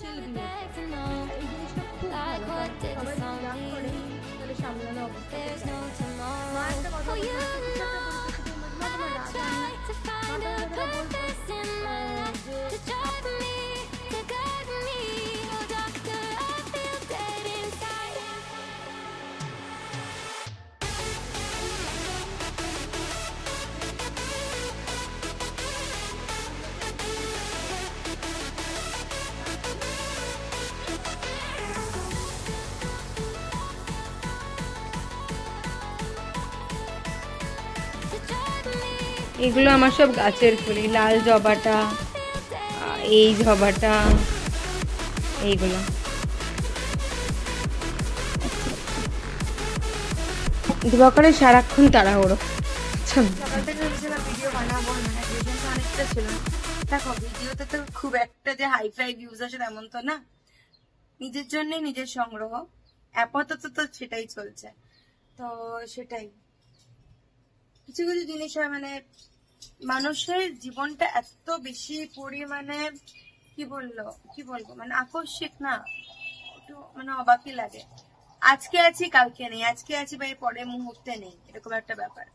চিল behave করে। এই জিনিসটা খুব ভালো, কারণ সবাই রাগ করে তাহলে সামলানো অবস্থা খুব যায়। মা একটা কথা বলতো, কিছু একটা পরিস্থিতিতে মা তোমার রাগ হয় না, মা তোমার কথাটা বলতো এগুলো আমার সব গাছের ফুল, লাল জবাটা, এই জবাটা, এইগুলো। দিবাকরে সারাক্ষণ তাড়াহুড়ো। সকাল থেকে ভেবেছিলাম ভিডিও বানাবো, অনেকটা ছিল। দেখো ভিডিওতে তো খুব একটা যে হাই ফাই ভিউজ আসে তেমন তো না, নিজের জন্য নিজের সংগ্রহ আপাতত তো সেটাই চলছে। তো সেটাই কিছু কিছু জিনিস হয়, মানে মানুষের জীবনটা এত বেশি পরিমাণে কি বলবো মানে আকস্মিক না, একটু মানে অবাকই লাগে। আজকে আছি কালকে নেই, আজকে আছি ভাই পরে মুহূর্তে নেই, এরকম একটা ব্যাপার।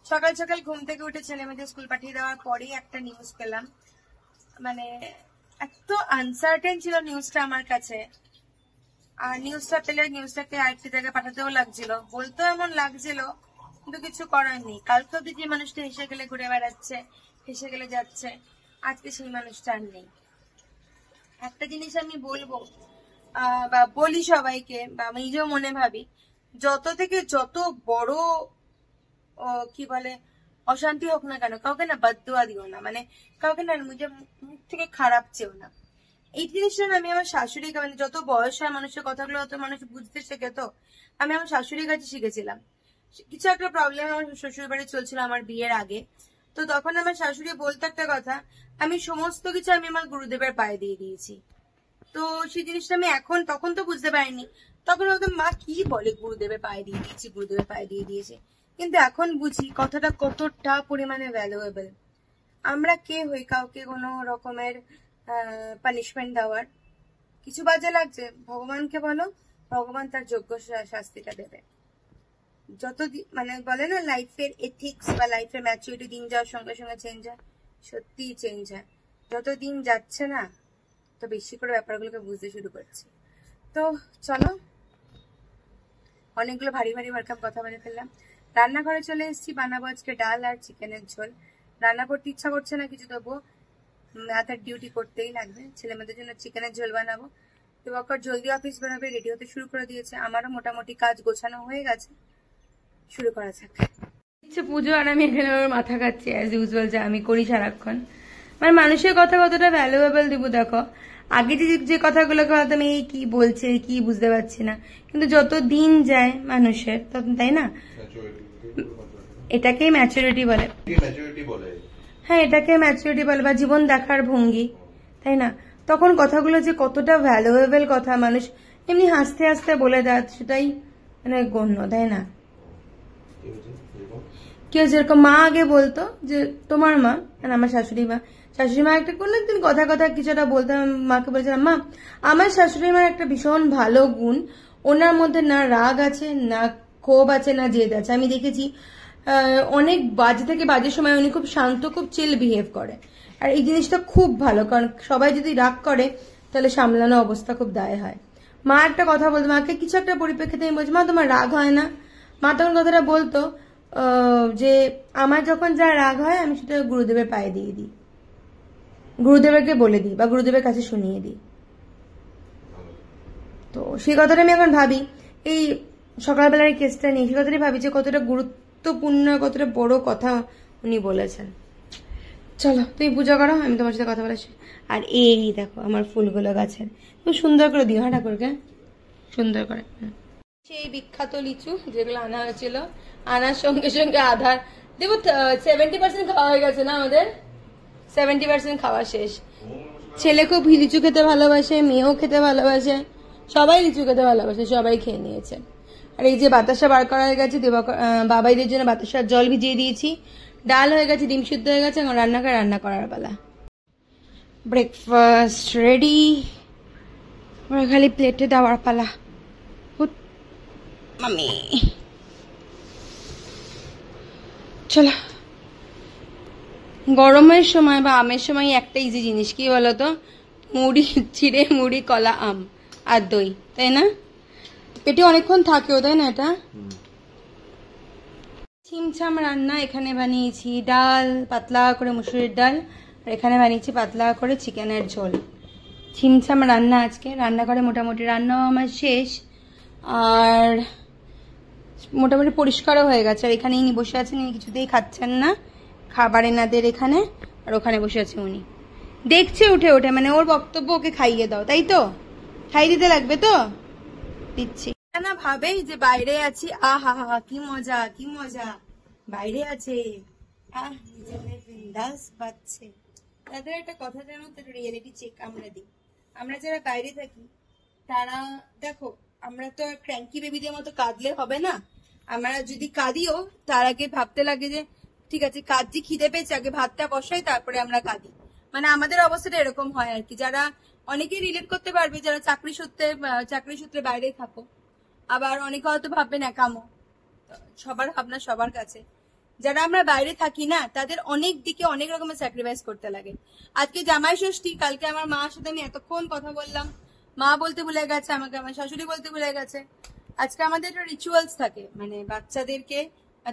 সকাল সকাল ঘুম থেকে উঠে ছেলে মেয়েদের স্কুল পাঠিয়ে দেওয়ার পরেই একটা নিউজ পেলাম, মানে এত আনসার্টেন ছিল নিউজটা আমার কাছে। আর নিউজটা পেলে নিউজটাকে আরেকটি জায়গায় পাঠাতেও লাগছিল, বলতেও এমন লাগছিল, কিন্তু কিছু করার নেই। কালকে অব্দি যে মানুষটা হেসে গেলে ঘুরে বেড়াচ্ছে, হেসে গেলে যাচ্ছে, আজকে সেই মানুষটা আর নেই। একটা জিনিস আমি বলবো বা বলি সবাইকে, বা আমি নিজেও মনে ভাবি, যত থেকে যত বড় কি বলে অশান্তি হোক না কেন, কাউকে না বদদুয়া দিও না, মানে কাউকে না নিজের মুখ থেকে খারাপ চেও না। এই জিনিসটা আমি আমার শাশুড়িকে, মানে যত বয়স হয় মানুষের কথাগুলো অত মানুষ বুঝতে শেখে, তো আমি আমার শাশুড়ির কাছে শিখেছিলাম। কিছু একটা প্রবলেম আমার শ্বশুর বাড়ি চলছিল আমার বিয়ের আগে, তো তখন আমার শাশুড়ি বলতো একটা কথা, আমি সমস্ত কিছু আমি আমার গুরুদেবের পায়ে দিয়ে দিয়েছি। তো সেই জিনিসটা আমি এখন, তখন তো বুঝতে পারিনি, তখন বলতাম মা কি বলে গুরুদেবের পায়ে দিয়ে দিয়েছি, গুরুদেবের পায়ে দিয়ে দিয়েছে, কিন্তু এখন বুঝি কথাটা কতটা পরিমাণে ভ্যালুয়েবল। আমরা কে হই কাউকে কোনো রকমের পানিশমেন্ট দেওয়ার? কিছু বাজে লাগছে ভগবানকে বলো, ভগবান তার যোগ্য শাস্তিটা দেবে। যত মানে বলে না লাইফের এথিক্স বা লাইফের ম্যাচুরিটি দিন যাওয়ার সঙ্গে সঙ্গে চেঞ্জ হয়, সত্যিই চেঞ্জ হয়। যত দিন যাচ্ছে না তো বেশি করে ব্যাপারগুলোকে বুঝতে শুরু করছি। তো চলো, অনেকগুলো ভারী ভারী ভরকাম কথা বলে ফেললাম। রান্নাঘরে চলে এসেছি, বানাবো আজকে ডাল আর চিকেনের ঝোল। রান্না করতে ইচ্ছা করছে না কিছু, তবুও রাতের ডিউটি করতেই লাগবে। ছেলে মেয়েদের জন্য চিকেনের ঝোল বানাবো। তো ওকে জলদি অফিস বেরোবে, রেডি হতে শুরু করে দিয়েছে। আমারও মোটামুটি কাজ গোছানো হয়ে গেছে, শুরু করা যাক। পুজো আর আমি এখানে ওর মাথা খাচ্ছি অ্যাজ ইউজুয়াল, যা আমি করি সারাক্ষণ। মানে মানুষের কথা কতটা ভ্যালুয়েবল দিব দেখো। আগে যে কথাগুলোকে হয়তো আমি কি বলছে কি বুঝতে পারছি না, কিন্তু যত দিন যায় মানুষের তখন, তাই না, এটাকেই ম্যাচুরিটি বলে। হ্যাঁ, এটাকে ম্যাচুরিটি বলে, বা জীবন দেখার ভঙ্গি, তাই না? তখন কথাগুলো যে কতটা ভ্যালুয়েবল কথা মানুষ এমনি হাসতে হাসতে বলে দেয়, সেটাই মানে গণ্য, তাই না? কেউ যেরকম মা আগে বলতো যে তোমার মা, মানে আমার শাশুড়ি মা একটা কোনদিন কথা কিছু একটা বলতাম, মাকে বলেছিলাম মা আমার শাশুড়ি মার একটা ভীষণ ভালো গুণ, ওনার মধ্যে না রাগ আছে, না ক্ষোভ আছে, না জেদ আছে। আমি দেখেছি অনেক বাজে থেকে বাজে সময় উনি খুব শান্ত, খুব চিল বিহেভ করে। আর এই জিনিসটা খুব ভালো, কারণ সবাই যদি রাগ করে তাহলে সামলানো অবস্থা খুব দায় হয়। মা একটা কথা বলতো, মাকে কিছু একটা পরিপ্রেক্ষিতে আমি বলছি মা তোমার রাগ হয় না? মা তখন কথাটা বলতো যে আমার যখন যা রাগ হয় আমি সেটা গুরুদেবের পায়ে দিয়ে দিই, গুরুদেবকে বলে দিই বা গুরুদেবের কাছে শুনিয়ে দিই। তো সেই কথাটা আমি এখন ভাবি, এই সকালবেলার কেসটা নিয়ে সেই কথাটাই ভাবি যে কতটা গুরুত্বপূর্ণ, কতটা বড় কথা উনি বলেছেন। চলো তুমি পূজা করো, আমি তোমার সাথে কথা বলেছি। আর এই দেখো আমার ফুলগুলো গাছের, তুমি সুন্দর করে দিও, হ্যাঁ ঠাকুরকে সুন্দর করে। সেই বিখ্যাত লিচু যেগুলো আনা হয়েছিল, আনার সঙ্গে সঙ্গে আধার দেবো 70% খাওয়া হয়ে গেছে না, আমাদের 70% খাওয়া শেষ। ছেলে খুব লিচু খেতে ভালোবাসে, মেয়েও খেতে ভালোবাসে, সবাই লিচু খেতে ভালোবাসে, সবাই খেয়ে নিয়েছে। আর এই যে বাতাসা বার করা হয়ে গেছে, বাবাইদের জন্য বাতাসার জল ভিজিয়ে দিয়েছি, ডাল হয়ে গেছে, ডিম সিদ্ধ হয়ে গেছে, এখন রান্না করার পালা। ব্রেকফাস্ট রেডি, ওরা খালি প্লেটে দেওয়ার পালা। মামি চলো, গরমের সময় বা আমের সময় একটা ইজি জিনিস কি বলতো, মুড়ি চিড়ে, মুড়ি, কলা, আম আর দই, তাই না? পেটে অনেকক্ষণ থাকেও, তাই না? এটা ছিমছাম রান্না। এখানে বানিয়েছি ডাল, পাতলা করে মুসুরির ডাল, আর এখানে বানিয়েছি পাতলা করে চিকেনের ঝোল। ছিমছাম রান্না আজকে। রান্নাঘরে মোটামুটি রান্নাও আমার শেষ, আর মোটামুটি পরিষ্কারও হয়ে গেছে। আর এখানে ইনি বসে আছেন, ইনি কিছুতেই খাচ্ছেন না, খাবার এনাদের এখানে, আর ওখানে বসে আছে উনি, দেখছে উঠে উঠে, মানে ওর বক্তব্য ওকে খাইয়ে দাও, তাই তো? খাইয়ে দিতে লাগবে তো, দিচ্ছি না। ভাবেই যে বাইরে আছি, আহা হা কি মজা, কি মজা, বাইরে আছে, বিন্দাস পাচ্ছে। তাদের একটা কথা জানো তো, রিয়েলিটি চেক আমরা দিই। আমরা যারা বাইরে থাকি তারা, দেখো আমরা তো ক্র্যাঙ্কি বেবিদের মতো কাঁদলে হবে না। আমরা যদি কাঁদিও তার আগে ভাবতে লাগে যে ঠিক আছে কাঁদছি, খিদে পেয়েছে, আগে ভাতটা বসাই তারপরে আমরা কাঁদি। মানে আমাদের অবস্থাটা এরকম হয় আর কি। যারা অনেকেই রিলেট করতে পারবে, যারা চাকরি সূত্রে বাইরে থাকো, আবার অনেকে হয়তো ভাববে না কামো, সবার ভাবনা সবার কাছে। যারা আমরা বাইরে থাকি না, তাদের অনেক দিকে অনেক রকমের স্যাক্রিফাইস করতে লাগে। আজকে জামাই ষষ্ঠী, কালকে আমার মার সাথে আমি এতক্ষণ কথা বললাম, মা বলতে ভুলে গেছে আমাকে, আমার শাশুড়ি বলতে ভুলে গেছে। আজকে আমাদের একটা রিচুয়ালস থাকে, মানে বাচ্চাদেরকে,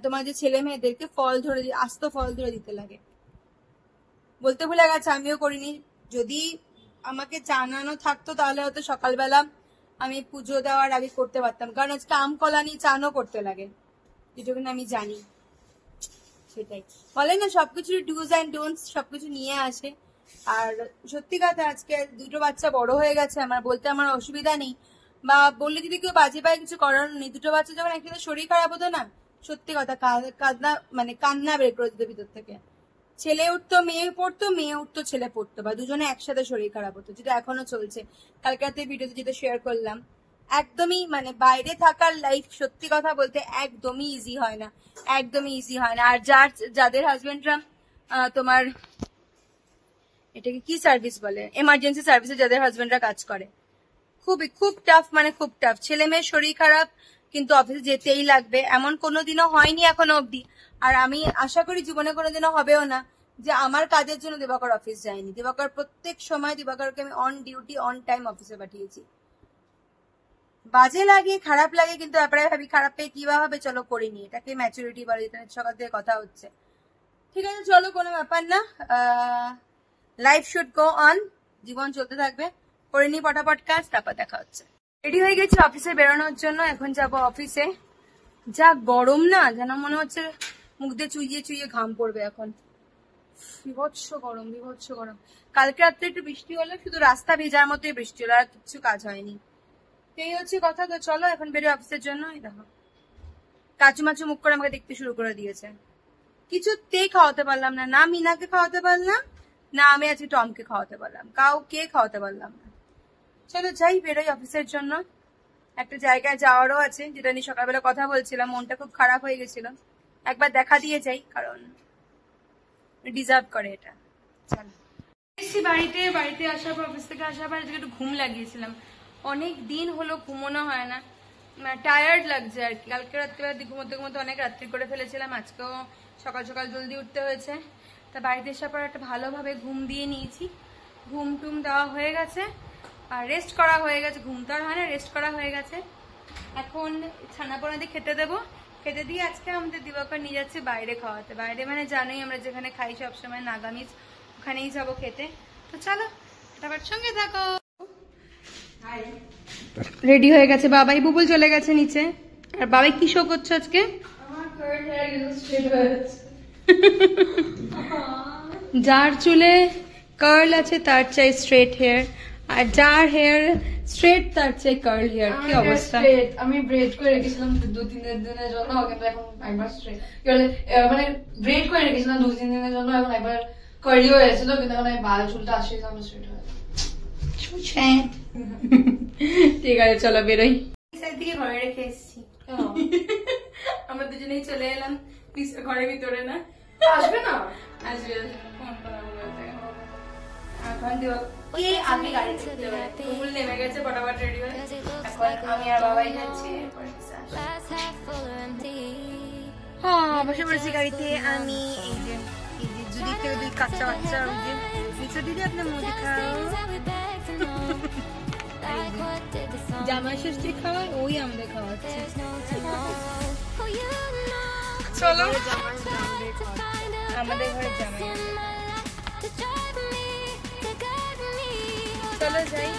তোমার যে ছেলে মেয়েদেরকে আস্ত ফল ধরে দিতে লাগে। বলতে ভুলে গেছে, আমিও করিনি। যদি আমাকে জানানো থাকতো তাহলে হয়তো সকালবেলা আমি পুজো দেওয়ার আগে করতে পারতাম, কারণ আজকে আম কলা নিয়ে চানও করতে লাগে, যেটুকু আমি জানি। সেটাই বলে না, সবকিছু ডুজ অ্যান্ড ডোন্টস সবকিছু নিয়ে আসে। আর সত্যি কথা, আজকে দুটো বাচ্চা বড় হয়ে গেছে, আমার বলতে আমার অসুবিধা নেই, বা বললে যদি কেউ বাজে পায় কিছু করার নেই। দুটো বাচ্চা যখন একসাথে শরীর খারাপ হতো না, সত্যি কথা কান্না বের করে দিত ভিতর থেকে। ছেলে উঠতো মেয়ে পড়তো, মেয়ে উঠতো ছেলে পড়তো, বা দুজনে একসাথে শরীর খারাপ হতো, যেটা এখনো চলছে। কালকে রাতে ভিডিওতে যেটা শেয়ার করলাম, একদমই মানে বাইরে থাকার লাইফ সত্যি কথা বলতে একদমই ইজি হয় না, একদমই ইজি হয় না। আর যাদের হাজবেন্ডরা তোমার এটাকে কি সার্ভিস বলে, এমার্জেন্সি সার্ভিসে যাদের হাজবেন্ডরা কাজ করে, খুব টাফ, মানে খুব টাফ। ছেলে মেয়ের শরীর খারাপ কিন্তু অফিসে যেতেই লাগবে, এমন কোনোদিনও হয়নি এখনো অব্দি। আর আমি আশা করি জীবনে কোনোদিনও হবেও না যে আমার কাজের জন্য দিবাকর অফিস যায়নি। দিবাকর প্রত্যেক সময় দিবাকরকে আমি অন ডিউটি অন টাইম অফিসে পাঠিয়েছি। বাজে লাগে, খারাপ লাগে, কিন্তু ব্যাপারে ভাবি খারাপ পেয়ে কি হবে, চলো করিনি, এটাকে ম্যাচুরিটি বলে, যেটা সকাল থেকে কথা হচ্ছে। ঠিক আছে চলো, কোনো ব্যাপার না, লাইফ শুড গো অন, জীবন চলতে থাকবে। করে নি পটাপট কাজ, তারপর দেখা হচ্ছে। রেডি হয়ে গেছি অফিসে বেরোনোর জন্য, এখন যাব অফিসে। যা গরম না, যেন মনে হচ্ছে মুখ দিয়ে চুইয়ে চুইয়ে ঘাম পড়বে এখন। বিভৎস গরম, বিভৎস গরম। কালকে রাত্রে একটু বৃষ্টি হলো, শুধু রাস্তা ভেজার মতোই বৃষ্টি হলো, আর কিছু কাজ হয়নি। এই হচ্ছে কথা। তো চলো এখন বেরোয় অফিসের জন্য। এই দেখো কাচু মাচু মুখ করে আমাকে দেখতে শুরু করে দিয়েছে। কিছুতেই খাওয়াতে পারলাম না, না মিনাকে খাওয়াতে পারলাম না, আমি আজকে টমকে খাওয়াতে পারলাম, কাউকে খাওয়াতে পারলাম না। চলো যাই, বেরোই অফিসের জন্য। একটা জায়গায় যাওয়ারও আছে, যেটা নিয়ে সকালবেলা কথা বলছিলাম, মনটা খুব খারাপ হয়ে গেছিল, একবার দেখা দিয়ে যাই, কারণ ডিজার্ভ করে এটা। চলো এসছি বাড়িতে আসার পর, অফিস থেকে আসার পর আজকে একটু ঘুম লাগিয়েছিলাম। অনেক দিন হলো ঘুমোনো হয় না, টায়ার্ড লাগছে আর কি। কালকে রাত্রিবেলা ঘুমোতে অনেক রাত্রি করে ফেলেছিলাম, আজকেও সকাল সকাল জলদি উঠতে হয়েছে। তা বাড়িতে আসার পর একটা ভালোভাবে ঘুম দিয়ে নিয়েছি, ঘুম টুম দেওয়া হয়ে গেছে, আর রেস্ট করা হয়ে গেছে। ঘুম তো আর হয় না, রেস্ট করা হয়ে গেছে। এখন ছানাপোনা দিয়ে খেতে দেবো, খেতে দিয়ে আজকে আমাদের দিবাকর নিয়ে যাচ্ছে বাইরে খাওয়াতে। বাইরে মানে জানোই আমরা যেখানে খাই সবসময় নাগামিজ, ওখানেই যাবো খেতে। তো চলো তারপর সঙ্গে থাকো। রেডি হয়ে গেছে বাবাই, বুবুল চলে গেছে নিচে। আর বাবাই কি শো করছো আজকে? যার চুলে কার্ল আছে তার চাই স্ট্রেট হেয়ার, আর যার হেয়ার স্ট্রেট তার চাই কার্ল হেয়ার। কি অবস্থা? আমি ব্রেড করে রেখেছিলাম 2-3 দিনের জন্য, কিন্তু এখন একবার স্ট্রেট মানে ব্রেড করে রেখেছিলাম 2-3 দিনের জন্য, এখন একবার কার্লি হয়েছিল, কিন্তু এখন বাল চুলটা আসে স্ট্রেট হয়ে গেছে। ঠিক আছে চলো বেরোই। দিকে ঘরে রেখে এসছি, আমরা দুজনেই চলে এলাম ঘরের ভিতরে। না আসবে না, আসবে ফোন করা কে আগে গাড়ি উঠতে পারে? ফুল নেমে গেছে, ফটাফট রেডি হয়ে এখন আমি আর বাবাই যাচ্ছি। হ্যাঁ, বসে পড়েছি গাড়িতে আমি। এই যে দুদিকে দুই কাঁচা বাচ্চা, ওই যে নিচে দিদি আপনার মুদি খাও, জামাই ষষ্ঠী খাওয়াই, ওই আমাদের খাওয়াচ্ছে। চলো আমাদের ঘরে জামাই, চলো যাই।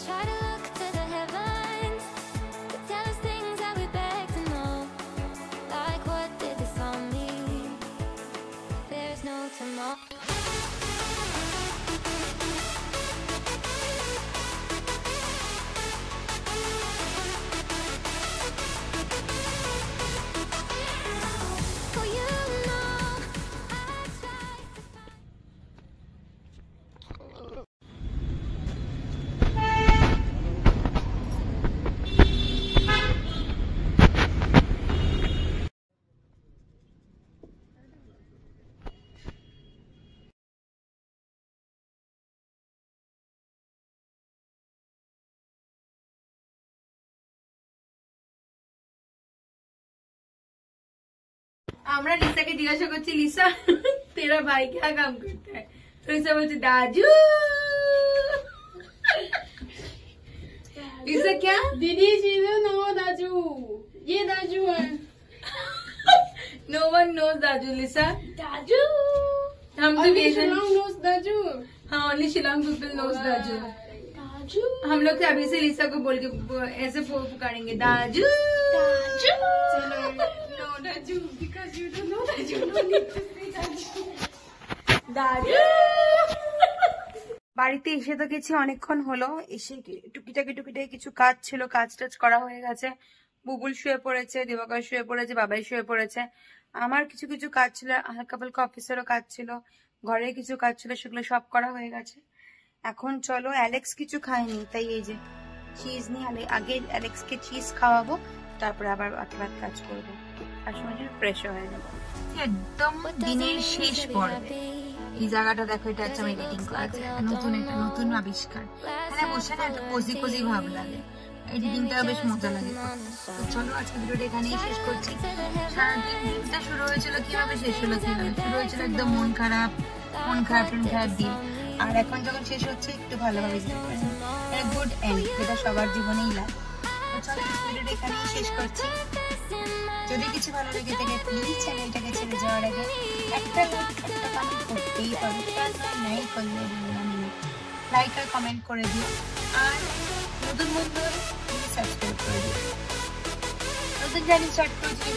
Try to look to the heavens to tell us things that we beg to know. Like what did this all mean? There's no tomorrow. Oh, you know I tried to আমরা লিসাকে জিজ্ঞাসা করছি, লিসা তেরা ভাই क्या काम करता है? तो लिसा बोलছে दाजू। लिसा क्या? दीदी चीज़ नो दाजू, ये दाजू है। No one knows दाजू लिसा। दाजू हम तो only Shillong knows दाजू। हाँ, only Shillong people knows दाजू। दाजू हम लोग अभी से लिसा को बोल के ऐसे पुकारेंगे दाजू दाजू। चलो no दाजू because you don't know दाजू, no need to say दाजू। দাদু। বাড়িতে এসে তো গেছি অনেকক্ষণ হলো, এসে টুকিটাকি কিছু কাজ ছিল, কাজ টাজ করা হয়ে গেছে। বুবুল শুয়ে পড়েছে, দিবাকর শুয়ে পড়েছে, বাবাই শুয়ে পড়েছে। আমার কিছু কাজ ছিল, হালকা পালকা অফিসেরও কাজ ছিল, ঘরে কিছু কাজ ছিল, সেগুলো সব করা হয়ে গেছে। এখন চলো, অ্যালেক্স কিছু খায়নি, তাই এই যে চিজ নিয়ে আগে অ্যালেক্সকে চিজ খাওয়াবো, তারপরে আবার ভাত কাজ করবো, তার সময় ফ্রেশও হয়ে যাবো। একদম দিনের শেষ পর্বে এই জায়গাটা দেখো, এটা হচ্ছে আমি এডিটিং করা, নতুন আবিষ্কার। এখানে বসে না একটা কোজি ভাব লাগে, এডিটিংটা বেশ মজা লাগে। তো চলো আজকে ভিডিওটা এখানেই শেষ করছি। সারাদিন দিনটা শুরু হয়েছিল কিভাবে, শেষ হলো কিভাবে? শুরু হয়েছিল একদম মন খারাপ দিয়ে, আর এখন যখন শেষ হচ্ছে একটু ভালোভাবে গুড এন্ড, যেটা সবার জীবনেই লাগে। তো চলো ভিডিওটা এখানেই শেষ করছি। যদি কিছু ভালো লেগে থাকে প্লিজ চ্যানেলটাকে ছেড়ে যাওয়ার আগে একটা লাইক একটা কমেন্ট করতেই পারো, নাই করলে লাইক আর কমেন্ট করে দিও, আর নতুন বন্ধু সাবস্ক্রাইব করে দিও। নতুন চ্যানেল স্টার্ট করেছি,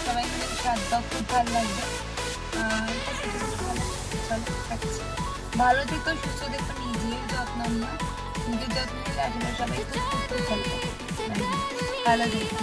সবাই মিলে সাথ দাও, খুব ভালো লাগবে। ভালো থেকো, সুস্থ থেকো, নিজের যত্ন নিও, নিজের যত্ন নিলে আসলে সবাই খুব সুস্থ থাকবে। ভালো থেকো।